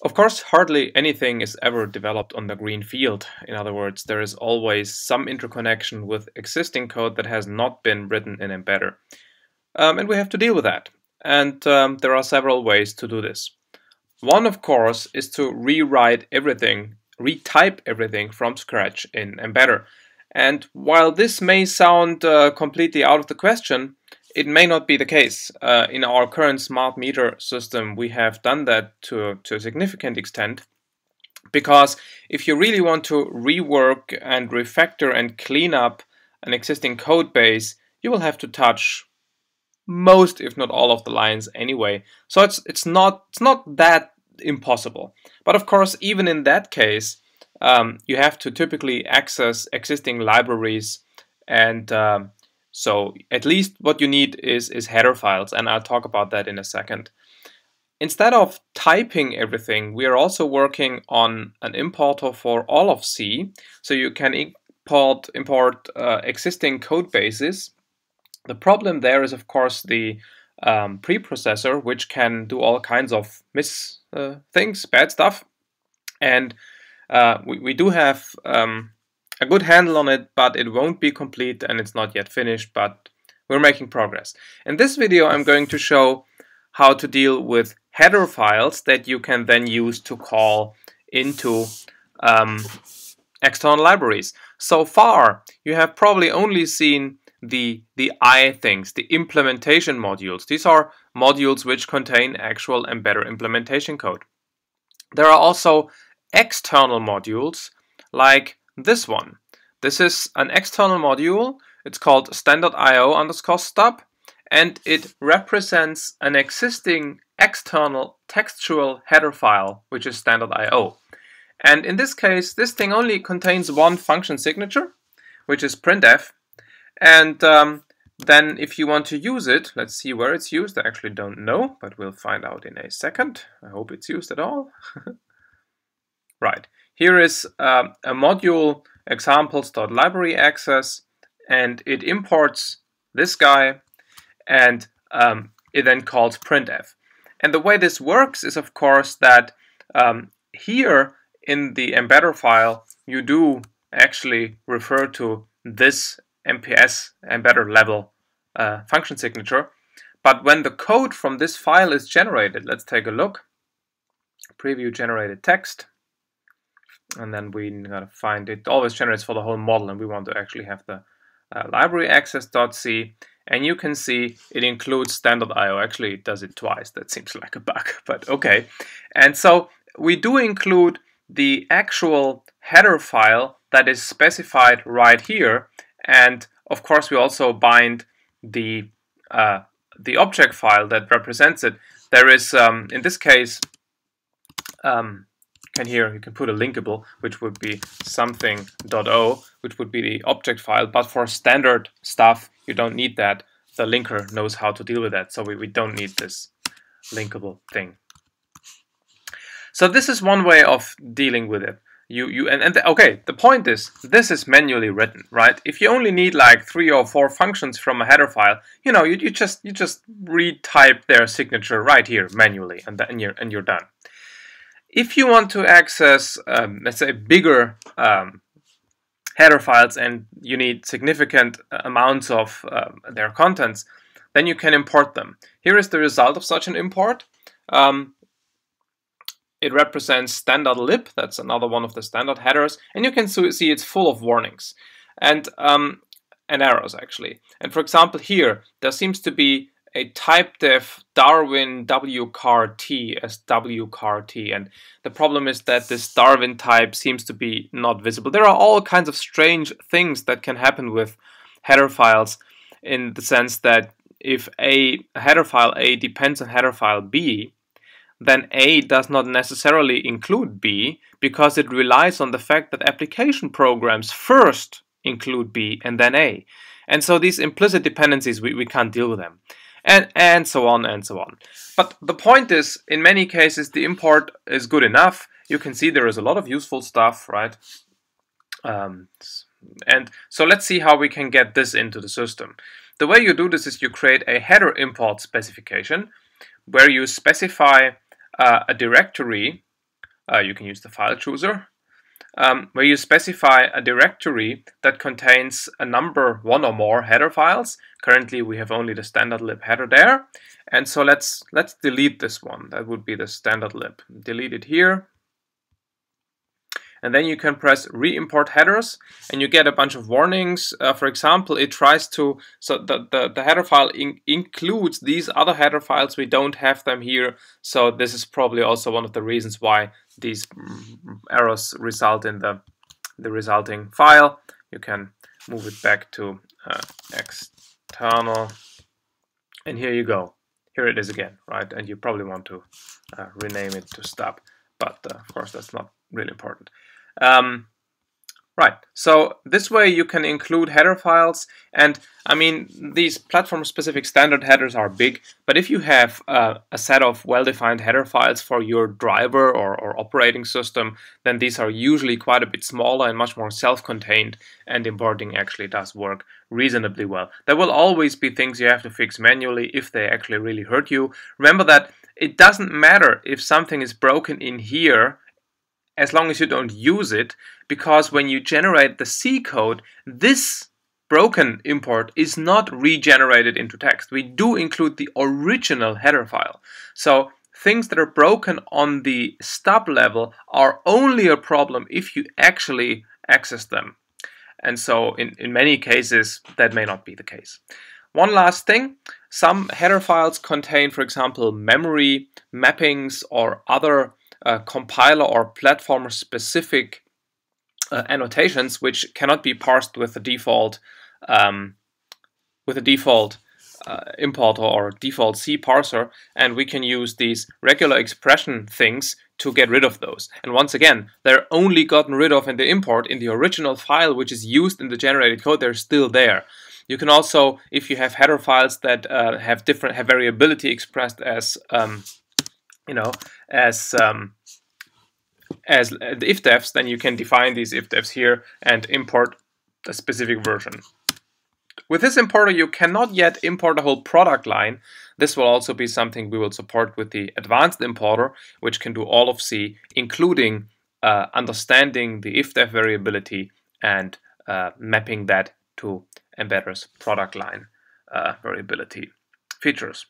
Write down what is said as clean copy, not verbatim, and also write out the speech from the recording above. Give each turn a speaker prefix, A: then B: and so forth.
A: Of course, hardly anything is ever developed on the green field. In other words, there is always some interconnection with existing code that has not been written in mbeddr. And we have to deal with that. And there are several ways to do this. One, of course, is to rewrite everything, retype everything from scratch in mbeddr. And while this may sound completely out of the question, it may not be the case. In our current smart meter system, we have done that to a significant extent, because if you really want to rework and refactor and clean up an existing code base, you will have to touch most, if not all, of the lines anyway. So it's not that impossible. But of course, even in that case, you have to typically access existing libraries, and so at least what you need is header files, and I'll talk about that in a second. Instead of typing everything, we are also working on an importer for all of C, so you can import existing code bases. The problem there is, of course, the preprocessor, which can do all kinds of things, bad stuff, and we do have a good handle on it, but it won't be complete and it's not yet finished, but we're making progress. In this video, I'm going to show how to deal with header files that you can then use to call into external libraries. So far, you have probably only seen the I things, the implementation modules. These are modules which contain actual mbeddr implementation code. There are also external modules like this one. This is an external module. It's called standard.io_stub, and it represents an existing external textual header file, which is standard.io. And in this case, this thing only contains one function signature, which is printf. And then if you want to use it, let's see where it's used. I actually don't know, but we'll find out in a second. I hope it's used at all. Right, here is a module examples.library access, and it imports this guy, and it then calls printf. And the way this works is, of course, that here in the mbeddr file, you do actually refer to this MPS mbeddr level function signature. But when the code from this file is generated, let's take a look. Preview generated text. And then we gotta find it. Always generates for the whole model, and we want to actually have the library access.c. And you can see it includes standard.io. Actually, it does it twice. That seems like a bug, but okay. And so we do include the actual header file that is specified right here. And of course, we also bind the object file that represents it. There is, in this case, you can put a linkable, which would be something.o, which would be the object file. But for standard stuff, you don't need that. The linker knows how to deal with that, so we don't need this linkable thing. So this is one way of dealing with it. Okay, the point is, this is manually written, right? If you only need like 3 or 4 functions from a header file, you know, you just retype their signature right here manually, and you're done. If you want to access, let's say, bigger header files and you need significant amounts of their contents, then you can import them. Here is the result of such an import. It represents standard.lib, that's another one of the standard headers, and you can see it's full of warnings and errors actually. And for example, here there seems to be a typedef Darwin wcart as wcart, and the problem is that this Darwin type seems to be not visible. There are all kinds of strange things that can happen with header files, in the sense that if a header file A depends on header file B, then A does not necessarily include B, because it relies on the fact that application programs first include B and then A. And so these implicit dependencies, we can't deal with them. And so on and so on. But the point is, in many cases, the import is good enough. You can see there is a lot of useful stuff, right? And so let's see how we can get this into the system. The way you do this is you create a header import specification where you specify a directory you can use the file chooser, where you specify a directory that contains a number, one or more header files. Currently we have only the standard lib header there, and so let's delete this one. That would be the standard lib. Delete it here, and then you can press re-import headers, and you get a bunch of warnings. For example, it tries to, so the header file includes these other header files. We don't have them here, so this is probably also one of the reasons why these errors result in the resulting file. You can move it back to external, and here you go. Here it is again, right? And you probably want to rename it to stub, but of course that's not really important. Right, so this way you can include header files, and I mean, these platform-specific standard headers are big, but if you have a set of well-defined header files for your driver or operating system, then these are usually quite a bit smaller and much more self-contained, and importing actually does work reasonably well. There will always be things you have to fix manually if they actually really hurt you. Remember that it doesn't matter if something is broken in here as long as you don't use it, because when you generate the C code, this broken import is not regenerated into text. We do include the original header file. So things that are broken on the stub level are only a problem if you actually access them. And so in many cases, that may not be the case. One last thing, some header files contain, for example, memory mappings or other compiler or platform specific annotations which cannot be parsed with the default importer or default C parser, and we can use these regular expression things to get rid of those. And once again, they're only gotten rid of in the import. In the original file which is used in the generated code, they're still there. You can also, if you have header files that have variability expressed as as the ifdefs, then you can define these ifdefs here and import a specific version. With this importer, you cannot yet import a whole product line. This will also be something we will support with the advanced importer, which can do all of C, including understanding the ifdef variability and mapping that to mbeddr's product line variability features.